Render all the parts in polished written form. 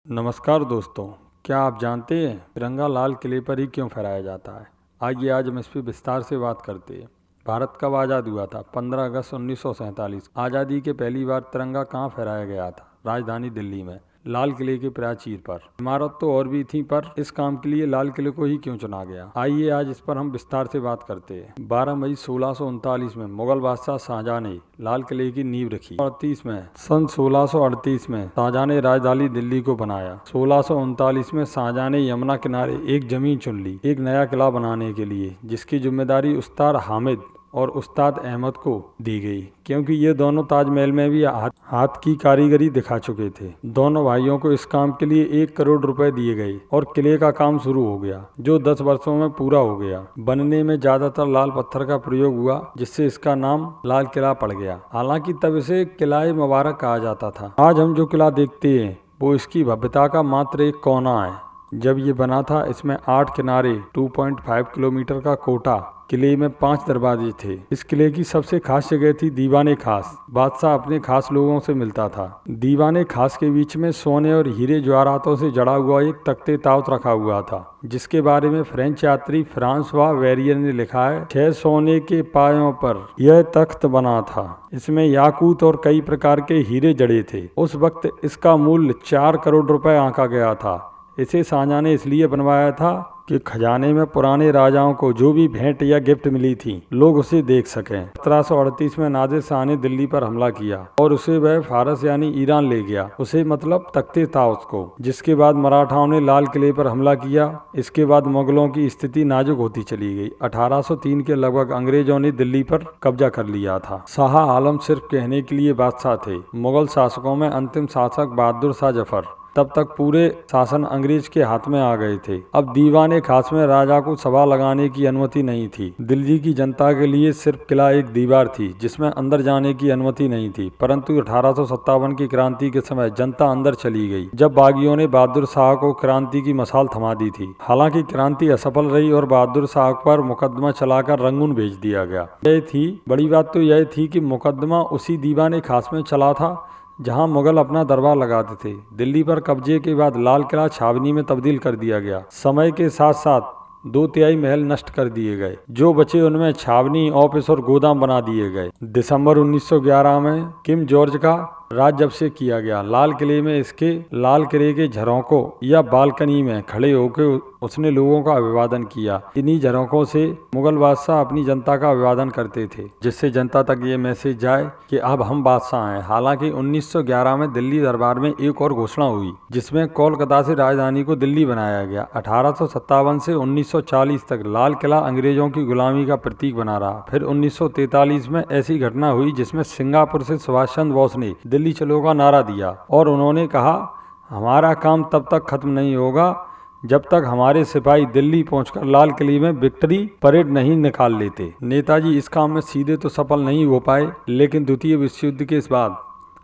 नमस्कार दोस्तों, क्या आप जानते हैं तिरंगा लाल किले पर ही क्यों फहराया जाता है? आइए आज हम इस पर विस्तार से बात करते हैं। भारत कब आज़ाद हुआ था? 15 अगस्त 1947। आज़ादी के पहली बार तिरंगा कहाँ फहराया गया था? राजधानी दिल्ली में, लाल किले के प्राचीर पर। इमारत तो और भी थी, पर इस काम के लिए लाल किले को ही क्यों चुना गया? आइए आज इस पर हम विस्तार से बात करते हैं। 12 मई 1639 में मुगल बादशाह शाहजहां ने लाल किले की नींव रखी। 1638 में शाहजहां ने राजधानी दिल्ली को बनाया। 1639 में शाहजहां ने यमुना किनारे एक जमीन चुन ली एक नया किला बनाने के लिए, जिसकी जिम्मेदारी उस्ताद हामिद और उस्ताद अहमद को दी गई, क्योंकि ये दोनों ताजमहल में भी हाथ की कारीगरी दिखा चुके थे। दोनों भाइयों को इस काम के लिए 1 करोड़ रुपए दिए गए और किले का काम शुरू हो गया, जो 10 वर्षों में पूरा हो गया। बनने में ज्यादातर लाल पत्थर का प्रयोग हुआ, जिससे इसका नाम लाल किला पड़ गया। हालांकि तब इसे किला मुबारक कहा जाता था। आज हम जो किला देखते हैं वो इसकी भव्यता का मात्र एक कोना है। जब ये बना था, इसमें 8 किनारे, 2.5 किलोमीटर का कोटा, किले में 5 दरवाजे थे। इस किले की सबसे खास जगह थी दीवाने खास। बादशाह अपने खास लोगों से मिलता था। दीवाने खास के बीच में सोने और हीरे जवाहरातों से जड़ा हुआ एक तख्ते ताउत रखा हुआ था, जिसके बारे में फ्रेंच यात्री फ्रांसवा वेरियर ने लिखा है, 6 सोने के पायों पर यह तख्त बना था। इसमें याकूत और कई प्रकार के हीरे जड़े थे। उस वक्त इसका मूल्य 4 करोड़ रुपए आंका गया था। इसे शाहजहां ने इसलिए बनवाया था कि खजाने में पुराने राजाओं को जो भी भेंट या गिफ्ट मिली थी, लोग उसे देख सकें। 1738 में नादिर शाह ने दिल्ली पर हमला किया और उसे वह फारस यानी ईरान ले गया, उसे मतलब तख्ते ताउस को। जिसके बाद मराठाओं ने लाल किले पर हमला किया। इसके बाद मुगलों की स्थिति नाजुक होती चली गई। 1803 के लगभग अंग्रेजों ने दिल्ली पर कब्जा कर लिया था। शाह आलम सिर्फ कहने के लिए बादशाह थे। मुगल शासकों में अंतिम शासक बहादुर शाह जफर। तब तक पूरे शासन अंग्रेज के हाथ में आ गए थे। अब दीवाने खास में राजा को सभा लगाने की अनुमति नहीं थी। दिल्ली की जनता के लिए सिर्फ किला एक दीवार थी, जिसमें अंदर जाने की अनुमति नहीं थी। परंतु 1857 की क्रांति के समय जनता अंदर चली गई, जब बागियों ने बहादुर शाह को क्रांति की मशाल थमा दी थी। हालांकि क्रांति असफल रही और बहादुर शाह पर मुकदमा चलाकर रंगून भेज दिया गया। बड़ी बात तो यह थी कि मुकदमा उसी दीवाने खास में चला था जहां मुगल अपना दरबार लगाते थे। दिल्ली पर कब्जे के बाद लाल किला छावनी में तब्दील कर दिया गया। समय के साथ साथ 2/3 महल नष्ट कर दिए गए। जो बचे उनमें छावनी, ऑफिस और गोदाम बना दिए गए। दिसंबर 1911 में किंग जॉर्ज का राज जब से किया गया, लाल किले में इसके लाल किले के झरोकों या बालकनी में खड़े होकर उसने लोगों का अभिवादन किया। इन्हीं झरोकों से मुगल बादशाह अपनी जनता का अभिवादन करते थे, जिससे जनता तक ये मैसेज जाए कि अब हम बादशाह हैं। हालांकि 1911 में दिल्ली दरबार में एक और घोषणा हुई, जिसमें कोलकाता से राजधानी को दिल्ली बनाया गया। 1857 से 1940 तक लाल किला अंग्रेजों की गुलामी का प्रतीक बना रहा। फिर 1943 में ऐसी घटना हुई जिसमें सिंगापुर से सुभाष चंद्र बोस ने दिल्ली चलो का नारा दिया और उन्होंने कहा, हमारा काम तब तक खत्म नहीं होगा जब तक हमारे सिपाही दिल्ली पहुंचकर लाल किले में विक्ट्री परेड नहीं निकाल लेते। नेताजी इस काम में सीधे तो सफल नहीं हो पाए, लेकिन द्वितीय विश्व युद्ध के बाद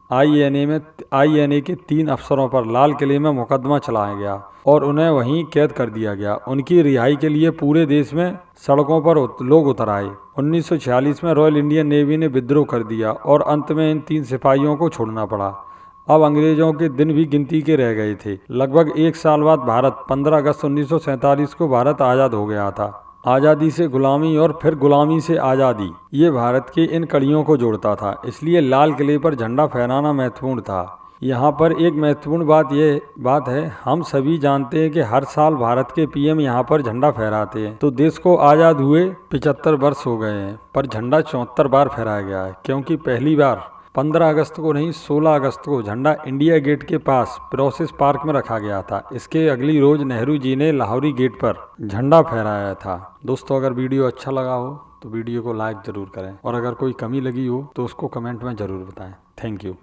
आईएनए के 3 अफसरों पर लाल किले में मुकदमा चलाया गया और उन्हें वहीं कैद कर दिया गया। उनकी रिहाई के लिए पूरे देश में सड़कों पर लोग उतर आए। 1946 में रॉयल इंडियन नेवी ने विद्रोह कर दिया और अंत में इन 3 सिपाहियों को छोड़ना पड़ा। अब अंग्रेजों के दिन भी गिनती के रह गए थे। लगभग 1 साल बाद 15 अगस्त 1947 को भारत आज़ाद हो गया था। आज़ादी से गुलामी और फिर गुलामी से आज़ादी, ये भारत के इन कड़ियों को जोड़ता था। इसलिए लाल किले पर झंडा फहराना महत्वपूर्ण था। यहाँ पर एक महत्वपूर्ण बात है, हम सभी जानते हैं कि हर साल भारत के पीएम यहाँ पर झंडा फहराते हैं। तो देश को आज़ाद हुए 75 वर्ष हो गए हैं, पर झंडा 74 बार फहराया गया है, क्योंकि पहली बार 15 अगस्त को नहीं 16 अगस्त को झंडा इंडिया गेट के पास प्रोसेस पार्क में रखा गया था। इसके अगली रोज नेहरू जी ने लाहौरी गेट पर झंडा फहराया था। दोस्तों, अगर वीडियो अच्छा लगा हो तो वीडियो को लाइक जरूर करें और अगर कोई कमी लगी हो तो उसको कमेंट में जरूर बताएं। Thank you.